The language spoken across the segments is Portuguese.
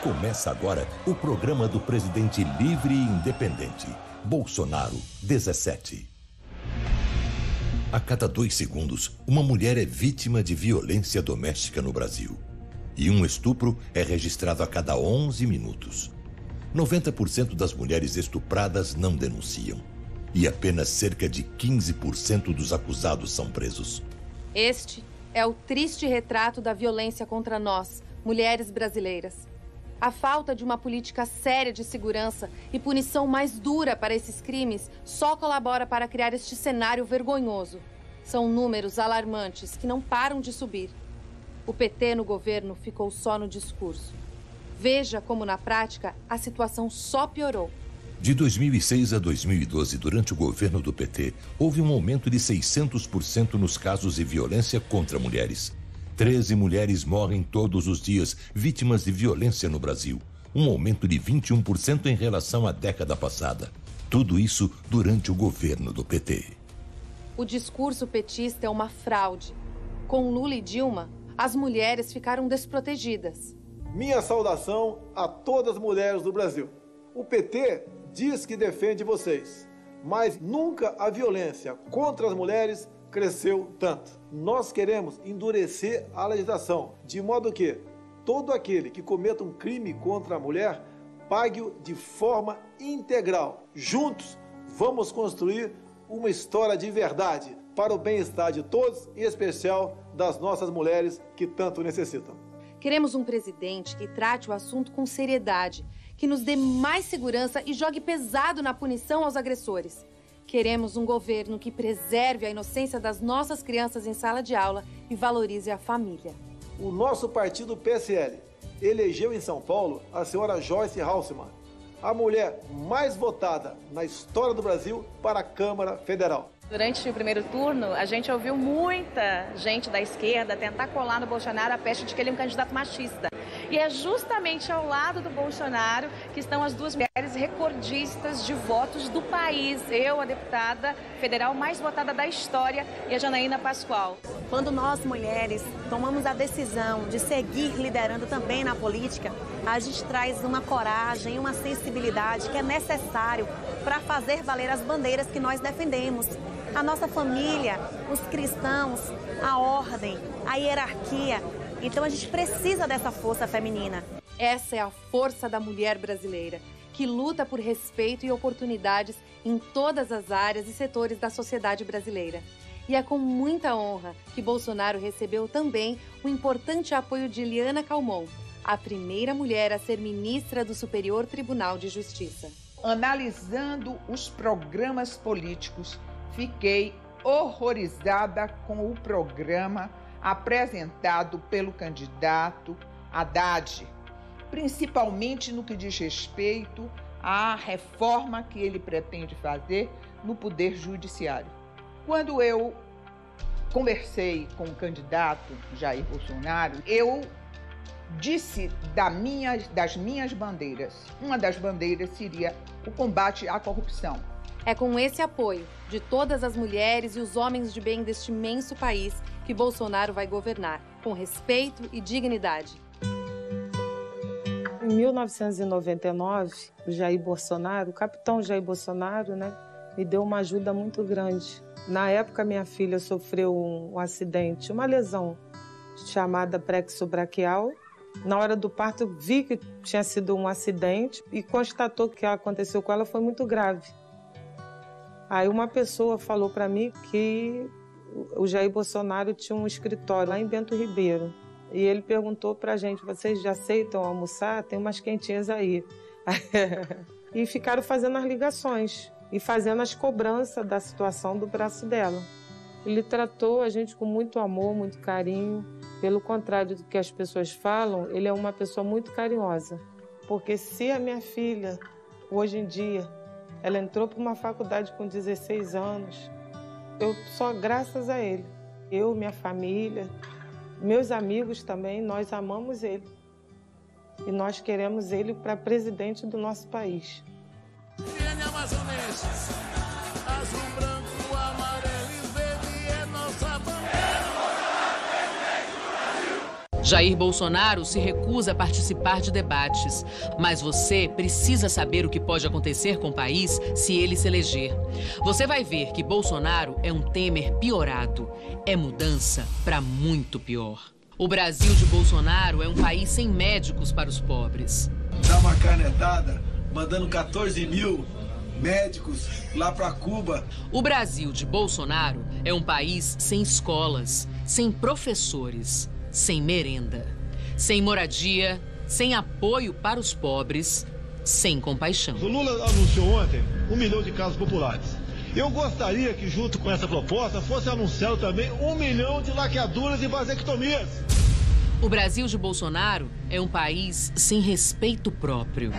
Começa agora o programa do presidente livre e independente, Bolsonaro 17. A cada 2 segundos, uma mulher é vítima de violência doméstica no Brasil. E um estupro é registrado a cada 11 minutos. 90% das mulheres estupradas não denunciam. E apenas cerca de 15% dos acusados são presos. Este é o triste retrato da violência contra nós, mulheres brasileiras. A falta de uma política séria de segurança e punição mais dura para esses crimes só colabora para criar este cenário vergonhoso. São números alarmantes que não param de subir. O PT no governo ficou só no discurso. Veja como, na prática, a situação só piorou. De 2006 a 2012, durante o governo do PT, houve um aumento de 600% nos casos de violência contra mulheres. 13 mulheres morrem todos os dias vítimas de violência no Brasil. Um aumento de 21% em relação à década passada. Tudo isso durante o governo do PT. O discurso petista é uma fraude. Com Lula e Dilma, as mulheres ficaram desprotegidas. Minha saudação a todas as mulheres do Brasil. O PT diz que defende vocês, mas nunca a violência contra as mulheres cresceu tanto. Nós queremos endurecer a legislação, de modo que todo aquele que cometa um crime contra a mulher pague-o de forma integral. Juntos, vamos construir uma história de verdade para o bem-estar de todos, em especial das nossas mulheres que tanto necessitam. Queremos um presidente que trate o assunto com seriedade, que nos dê mais segurança e jogue pesado na punição aos agressores. Queremos um governo que preserve a inocência das nossas crianças em sala de aula e valorize a família. O nosso partido PSL elegeu em São Paulo a senhora Joyce Halsemann, a mulher mais votada na história do Brasil para a Câmara Federal. Durante o primeiro turno, a gente ouviu muita gente da esquerda tentar colar no Bolsonaro a peste de que ele é um candidato machista. E é justamente ao lado do Bolsonaro que estão as duas mulheres recordistas de votos do país. Eu, a deputada federal mais votada da história, e a Janaína Pascoal. Quando nós, mulheres, tomamos a decisão de seguir liderando também na política, a gente traz uma coragem e uma sensibilidade que é necessário para fazer valer as bandeiras que nós defendemos. A nossa família, os cristãos, a ordem, a hierarquia. Então a gente precisa dessa força feminina. Essa é a força da mulher brasileira, que luta por respeito e oportunidades em todas as áreas e setores da sociedade brasileira. E é com muita honra que Bolsonaro recebeu também o importante apoio de Eliana Calmon, a primeira mulher a ser ministra do Superior Tribunal de Justiça. Analisando os programas políticos, fiquei horrorizada com o programa apresentado pelo candidato Haddad, principalmente no que diz respeito à reforma que ele pretende fazer no Poder Judiciário. Quando eu conversei com o candidato Jair Bolsonaro, eu disse das minhas bandeiras. Uma das bandeiras seria o combate à corrupção. É com esse apoio de todas as mulheres e os homens de bem deste imenso país que Bolsonaro vai governar, com respeito e dignidade. Em 1999, o capitão Jair Bolsonaro, me deu uma ajuda muito grande. Na época, minha filha sofreu um acidente, uma lesão chamada plexo braquial. Na hora do parto, vi que tinha sido um acidente e constatou que o que aconteceu com ela foi muito grave. Aí uma pessoa falou para mim que o Jair Bolsonaro tinha um escritório lá em Bento Ribeiro. E ele perguntou para a gente, vocês já aceitam almoçar? Tem umas quentinhas aí. E ficaram fazendo as ligações e fazendo as cobranças da situação do braço dela. Ele tratou a gente com muito amor, muito carinho. Pelo contrário do que as pessoas falam, ele é uma pessoa muito carinhosa. Porque se a minha filha, hoje em dia, ela entrou para uma faculdade com 16 anos, eu só graças a ele. Eu, minha família, meus amigos também, nós amamos ele. E nós queremos ele para presidente do nosso país. Azul, branco, amarelo e verde é nossa bandeira. Jair Bolsonaro se recusa a participar de debates, mas você precisa saber o que pode acontecer com o país se ele se eleger. Você vai ver que Bolsonaro é um Temer piorado. É mudança para muito pior. O Brasil de Bolsonaro é um país sem médicos para os pobres. Dá uma canetada, mandando 14 mil médicos lá para Cuba. O Brasil de Bolsonaro é um país sem escolas, sem professores, sem merenda, sem moradia, sem apoio para os pobres, sem compaixão. O Lula anunciou ontem 1 milhão de casas populares. Eu gostaria que, junto com essa proposta, fosse anunciado também 1 milhão de laqueaduras e vasectomias. O Brasil de Bolsonaro é um país sem respeito próprio.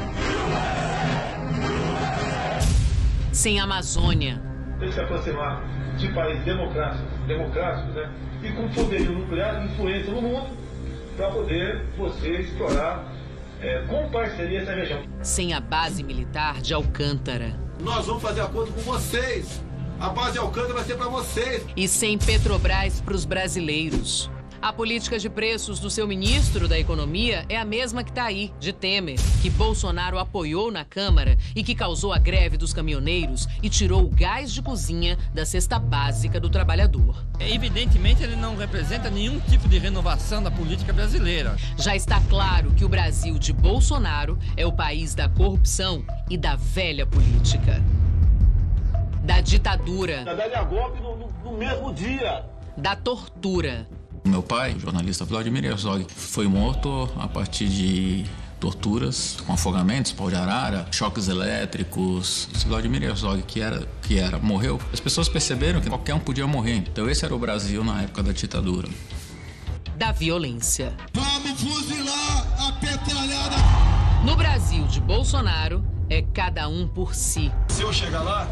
Sem Amazônia. Tem que se aproximar de países democráticos, né? E com poderio nuclear, influência no mundo, para poder você explorar com parceria essa região. Sem a base militar de Alcântara. Nós vamos fazer acordo com vocês. A base de Alcântara vai ser para vocês. E sem Petrobras para os brasileiros. A política de preços do seu ministro da Economia é a mesma que está aí, de Temer, que Bolsonaro apoiou na Câmara e que causou a greve dos caminhoneiros e tirou o gás de cozinha da cesta básica do trabalhador. Evidentemente, ele não representa nenhum tipo de renovação da política brasileira. Já está claro que o Brasil de Bolsonaro é o país da corrupção e da velha política. Da ditadura. Dar golpe no mesmo dia. Da tortura. Meu pai, o jornalista Vladimir Herzog, foi morto a partir de torturas com afogamentos, pau de arara, choques elétricos. Esse Vladimir Herzog, morreu. As pessoas perceberam que qualquer um podia morrer. Então esse era o Brasil na época da ditadura. Da violência. Vamos fuzilar a petralhada! No Brasil de Bolsonaro, é cada um por si. Se eu chegar lá,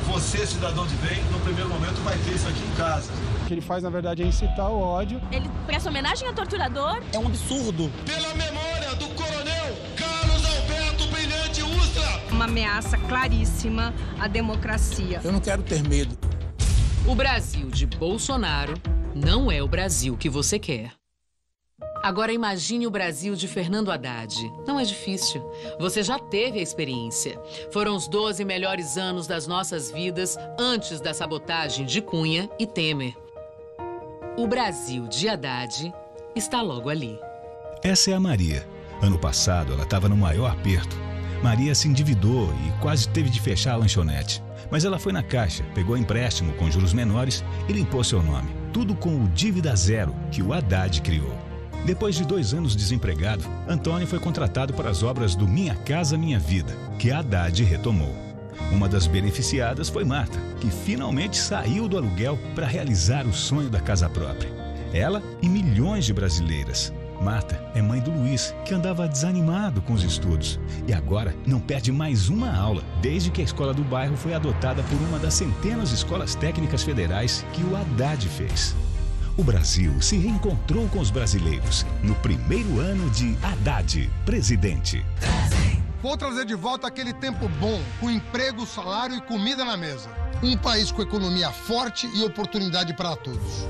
você, cidadão de bem, no primeiro momento vai ter isso aqui em casa. O que ele faz, na verdade, é incitar o ódio. Ele presta homenagem ao torturador? É um absurdo. Pela memória do coronel Carlos Alberto Brilhante Ustra. Uma ameaça claríssima à democracia. Eu não quero ter medo. O Brasil de Bolsonaro não é o Brasil que você quer. Agora imagine o Brasil de Fernando Haddad. Não é difícil. Você já teve a experiência. Foram os 12 melhores anos das nossas vidas antes da sabotagem de Cunha e Temer. O Brasil de Haddad está logo ali. Essa é a Maria. Ano passado, ela estava no maior aperto. Maria se endividou e quase teve de fechar a lanchonete. Mas ela foi na Caixa, pegou empréstimo com juros menores e limpou seu nome. Tudo com o Dívida Zero, que o Haddad criou. Depois de 2 anos desempregado, Antônio foi contratado para as obras do Minha Casa Minha Vida, que Haddad retomou. Uma das beneficiadas foi Marta, que finalmente saiu do aluguel para realizar o sonho da casa própria. Ela e milhões de brasileiras. Marta é mãe do Luiz, que andava desanimado com os estudos. E agora não perde mais uma aula, desde que a escola do bairro foi adotada por uma das centenas de escolas técnicas federais que o Haddad fez. O Brasil se reencontrou com os brasileiros no primeiro ano de Haddad, presidente. Vou trazer de volta aquele tempo bom, com emprego, salário e comida na mesa. Um país com economia forte e oportunidade para todos.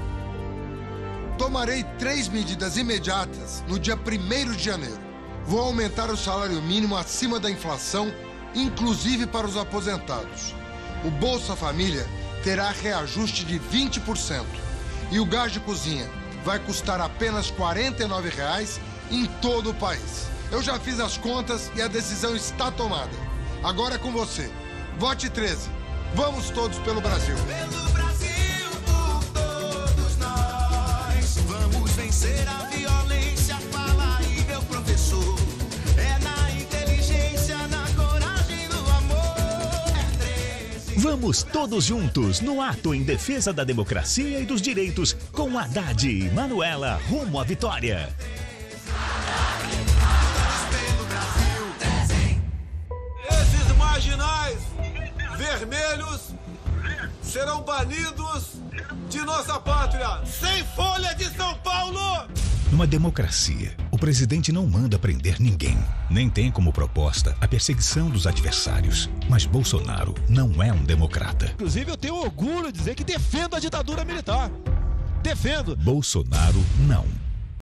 Tomarei 3 medidas imediatas no dia 1º de janeiro. Vou aumentar o salário mínimo acima da inflação, inclusive para os aposentados. O Bolsa Família terá reajuste de 20%. E o gás de cozinha vai custar apenas R$ 49,00 em todo o país. Eu já fiz as contas e a decisão está tomada. Agora é com você. Vote 13. Vamos todos pelo Brasil. Pelo Brasil, por todos nós. Vamos vencer a violência, fala aí, meu professor. É na inteligência, na coragem, no amor. É 13. Vamos todos juntos no ato em defesa da democracia e dos direitos com Haddad e Manuela rumo à vitória. Esses marginais vermelhos serão banidos de nossa pátria. Sem folha de São Paulo! Numa democracia, o presidente não manda prender ninguém, nem tem como proposta a perseguição dos adversários. Mas Bolsonaro não é um democrata. Inclusive, eu tenho orgulho de dizer que defendo a ditadura militar. Defendo. Bolsonaro não.